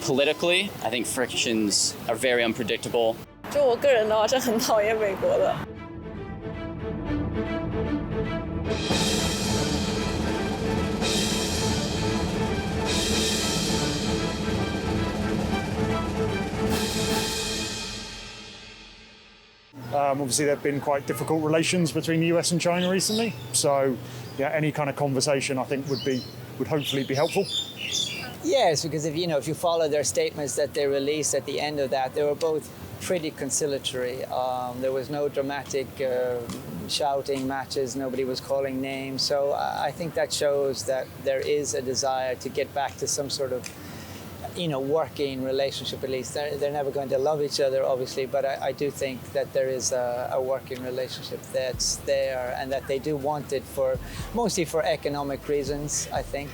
politically, I think frictions are very unpredictable. 就我个人的话是很讨厌美国的。Obviously, there have been quite difficult relations between the US and China recently. So, yeah, any kind of conversation I think would hopefully be helpful. Yes, because if you follow their statements that they released at the end of that, they were both pretty conciliatory. There was no dramatic shouting matches. Nobody was calling names. So I think that shows that there is a desire to get back to some sort of working relationship at least. They're never going to love each other, obviously, but I do think that there is a working relationship that's there, and that they do want it mostly for economic reasons, I think.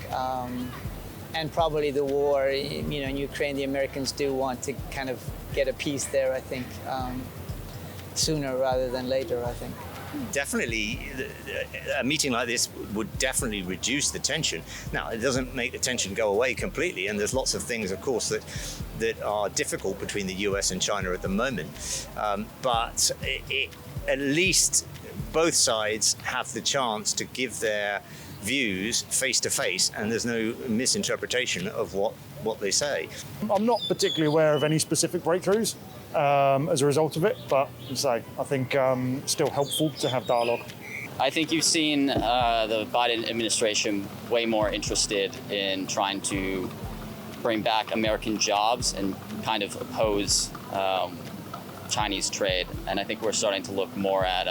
And probably the war, in Ukraine, the Americans do want to kind of get a peace there, I think, sooner rather than later, I think. Definitely, a meeting like this would definitely reduce the tension. Now, it doesn't make the tension go away completely, and there's lots of things, of course, that are difficult between the US and China at the moment. But at least both sides have the chance to give their views face to face, and there's no misinterpretation of what they say. I'm not particularly aware of any specific breakthroughs as a result of it, but I think still helpful to have dialogue. I think you've seen the Biden administration way more interested in trying to bring back American jobs and kind of oppose Chinese trade. And I think we're starting to look more at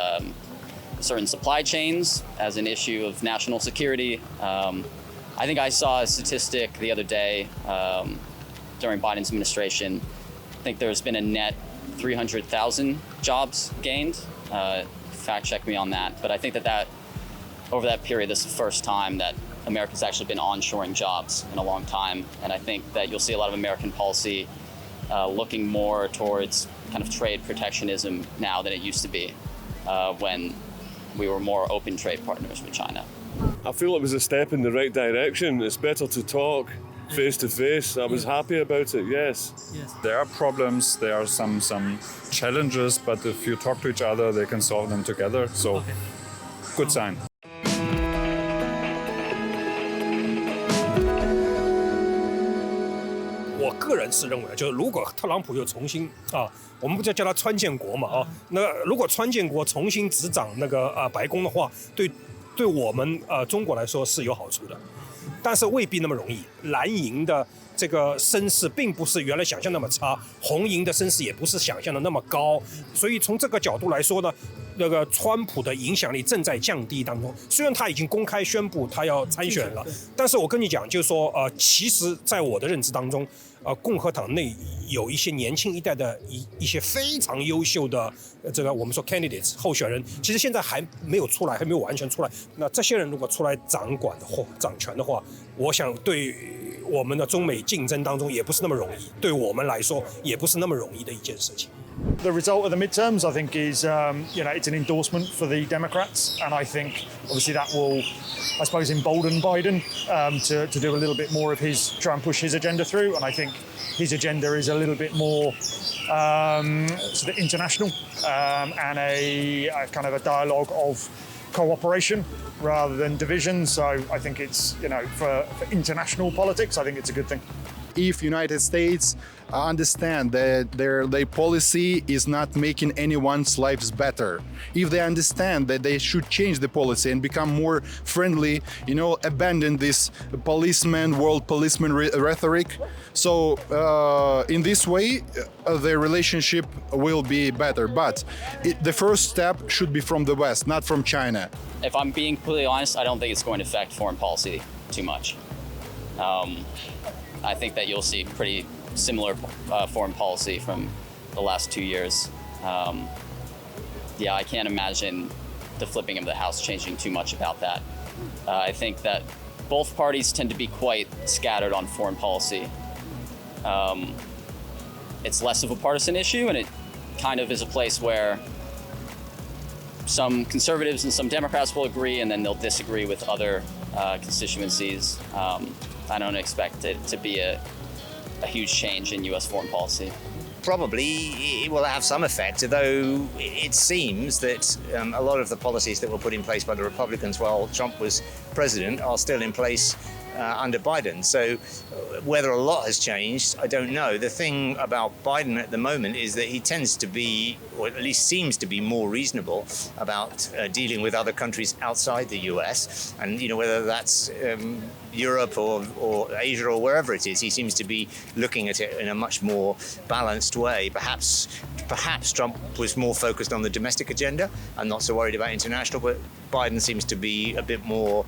certain supply chains as an issue of national security. I think I saw a statistic the other day during Biden's administration. I think there's been a net 300,000 jobs gained. Fact check me on that. But I think that over that period, this is the first time that America's actually been onshoring jobs in a long time. And I think that you'll see a lot of American policy looking more towards kind of trade protectionism now than it used to be when we were more open trade partners with China. I feel it was a step in the right direction. It's better to talk face to face. I was happy about it, yes. There are problems, there are some challenges, but if you talk to each other, they can solve them together. So, good sign. 我个人是认为，就是如果特朗普又重新我们不就叫他川建国嘛那如果川建国重新执掌那个白宫的话，对我们中国来说是有好处的，但是未必那么容易。蓝营的这个声势并不是原来想象那么差，红营的声势也不是想象的那么高，所以从这个角度来说呢，那个川普的影响力正在降低当中。虽然他已经公开宣布他要参选了，但是我跟你讲，就是说其实在我的认知当中，共和党内有一些年轻一代的一些非常优秀的这个我们说 candidates 候选人，其实现在还没有出来，还没有完全出来。那这些人如果出来掌权的话，我想对我们的中美竞争当中也不是那么容易，对我们来说也不是那么容易的一件事情。The result of the midterms, I think, is it's an endorsement for the Democrats, and I think obviously that will, I suppose, embolden Biden to do a little bit more of try and push his agenda through. And I think his agenda is a little bit more sort of international and a kind of a dialogue of cooperation rather than division. So I think it's for international politics, I think it's a good thing. If United States understand that their policy is not making anyone's lives better, if they understand that they should change the policy and become more friendly, abandon this world policeman rhetoric. So in this way, the relationship will be better. But the first step should be from the West, not from China. If I'm being completely honest, I don't think it's going to affect foreign policy too much. I think that you'll see pretty similar foreign policy from the last 2 years. I can't imagine the flipping of the House changing too much about that. I think that both parties tend to be quite scattered on foreign policy. It's less of a partisan issue, and it kind of is a place where some conservatives and some Democrats will agree, and then they'll disagree with other constituencies. I don't expect it to be a a huge change in U.S. foreign policy? Probably it will have some effect, although it seems that a lot of the policies that were put in place by the Republicans while Trump was president are still in place under Biden. So whether a lot has changed, I don't know. The thing about Biden at the moment is that he tends to be, or at least seems to be, more reasonable about dealing with other countries outside the US. And, whether that's Europe or Asia or wherever it is, he seems to be looking at it in a much more balanced way. Perhaps Trump was more focused on the domestic agenda and not so worried about international, but Biden seems to be a bit more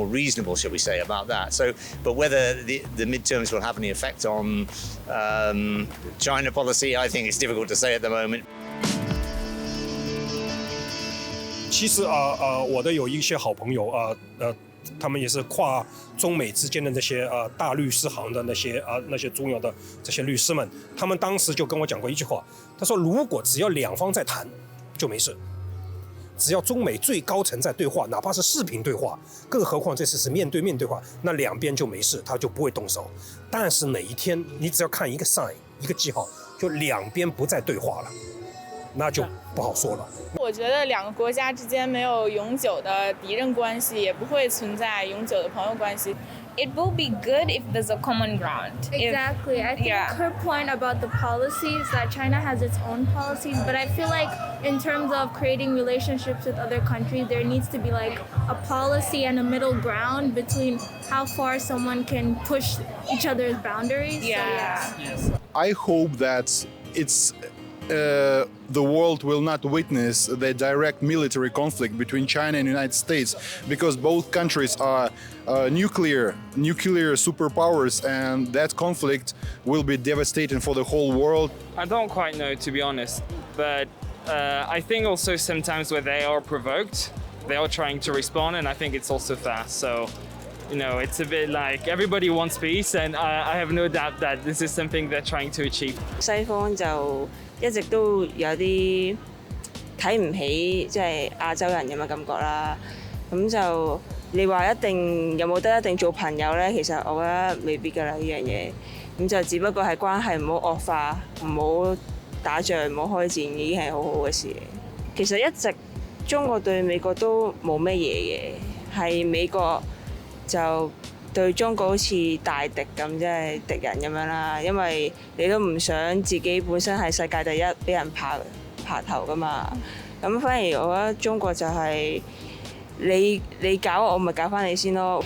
reasonable, shall we say, about that. So, but whether the midterms will have any effect on China policy, I think it's difficult to say at the moment. 其实我的有一些好朋友他们也是跨中美之间的那些大律师行的那些重要的这些律师们，他们当时就跟我讲过一句话，他说如果只要两方在谈就没事，只要中美最高层在对话，哪怕是视频对话，更何况这次是面对面对话，那两边就没事，他就不会动手。但是哪一天你只要看一个 sign 一个记号，就两边不再对话了，那就不好说了。我觉得两个国家之间没有永久的敌人关系，也不会存在永久的朋友关系。It will be good if there's a common ground. Exactly. I think her point about the policies, that China has its own policies, but I feel like in terms of creating relationships with other countries, there needs to be like a policy and a middle ground between how far someone can push each other's boundaries. Yeah. So, yeah. I hope that it's the world will not witness the direct military conflict between China and the United States, because both countries are nuclear superpowers, and that conflict will be devastating for the whole world. I don't quite know, to be honest, but I think also sometimes where they are provoked, they are trying to respond, and I think it's also fast. So, it's a bit like everybody wants peace, and I have no doubt that this is something they're trying to achieve. 西方就一直都有啲睇唔起即係亞洲人咁嘅感覺啦。咁就你話一定有冇得一定做朋友咧？其實我覺得未必㗎啦呢樣嘢。咁就只不過係關係唔好惡化，唔好打仗，唔好開戰，已經係好好嘅事。其實一直中國對美國都冇乜嘢嘅，係美國就對中國好似大敵咁，即係敵人咁樣啦。因為你都唔想自己本身係世界第一，俾人爬頭噶嘛。咁反而我覺得中國就係你搞我咪搞翻你先咯。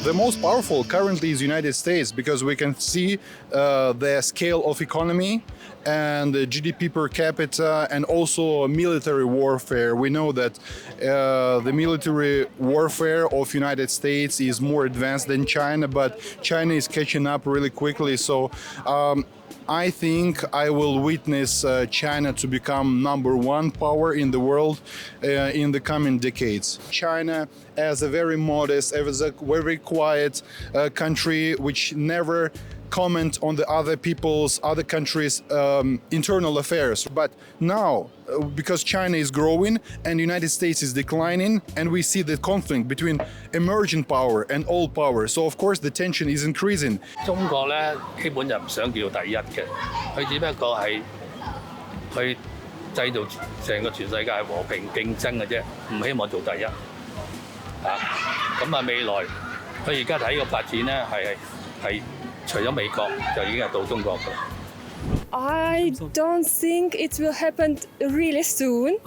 The most powerful currently is the United States, because we can see the scale of economy and the GDP per capita, and also military warfare. We know that the military warfare of United States is more advanced than China, but China is catching up really quickly. So I think I will witness China to become #1 power in the world in the coming decades. China, as a very modest, as a very quiet country which never comment on the other countries' internal affairs. But now, because China is growing and the United States is declining, and we see the conflict between emerging power and old power, so of course the tension is increasing. 中國咧基本就唔想叫第一嘅，佢只不過係去製造成個全世界和平競爭嘅啫，唔希望做第一。咁未來佢而家睇個發展咧係除咗美國就已經係到中國㗎。I don't think it will happen really soon,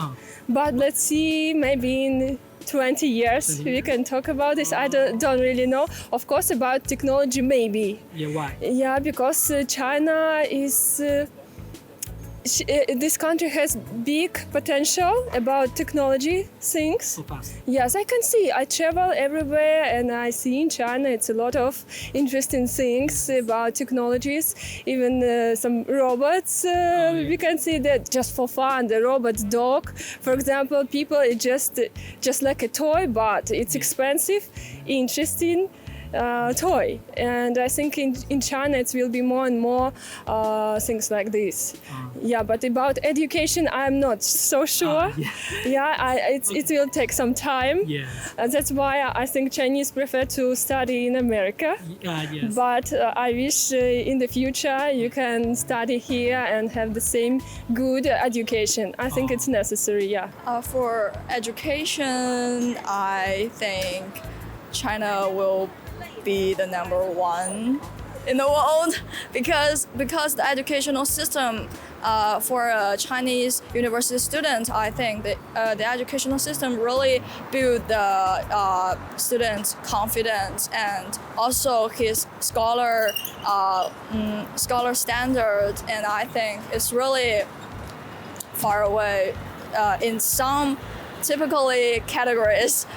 but let's see, maybe in 20 years we can talk about this. I don't really know. Of course, about technology, maybe. Yeah, why? Yeah, because China is... this country has big potential about technology things. So fast. Yes, I can see. I travel everywhere and I see in China it's a lot of interesting things about technologies, even some robots. We can see that just for fun. The robot dog, for example, people, it's just like a toy, but it's expensive, interesting. toy. And I think in China it will be more and more things like this. Yeah, but about education, I'm not so sure. It will take some time. That's why I think Chinese prefer to study in America. But I wish in the future you can study here and have the same good education. I think it's necessary, yeah. For education, I think China will be the number one in the world because the educational system for a Chinese university student, I think the educational system really build the student's confidence and also his scholar standard, and I think it's really far away in some typically categories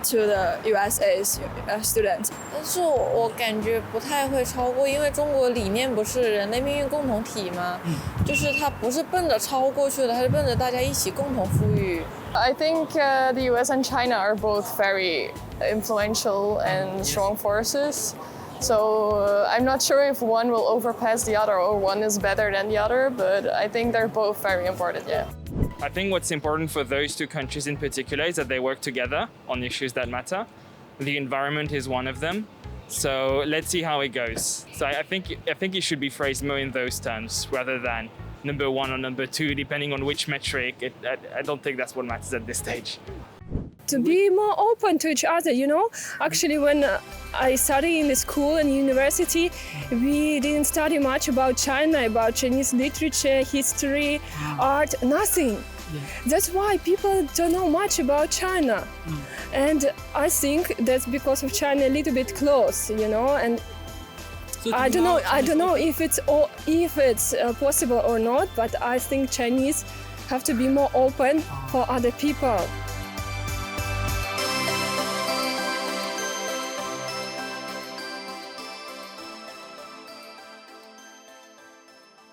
to the USA's students. 但是我感觉不太会超过，因为中国理念不是人类命运共同体吗？就是它不是奔着超过去的，它是奔着大家一起共同富裕。I think the US and China are both very influential and strong forces. So I'm not sure if one will overpass the other or one is better than the other, but I think they're both very important, yeah. I think what's important for those two countries in particular is that they work together on issues that matter. The environment is one of them. So let's see how it goes. So I think it should be phrased more in those terms rather than number one or number two, depending on which metric. I don't think that's what matters at this stage. To be more open to each other, you know. Actually, when I studied in the school and university, we didn't study much about China, about Chinese literature, history, art, nothing. That's why people don't know much about China. And I think that's because of China a little bit close, you know. And so I don't know if it's possible or not, but I think Chinese have to be more open for other people.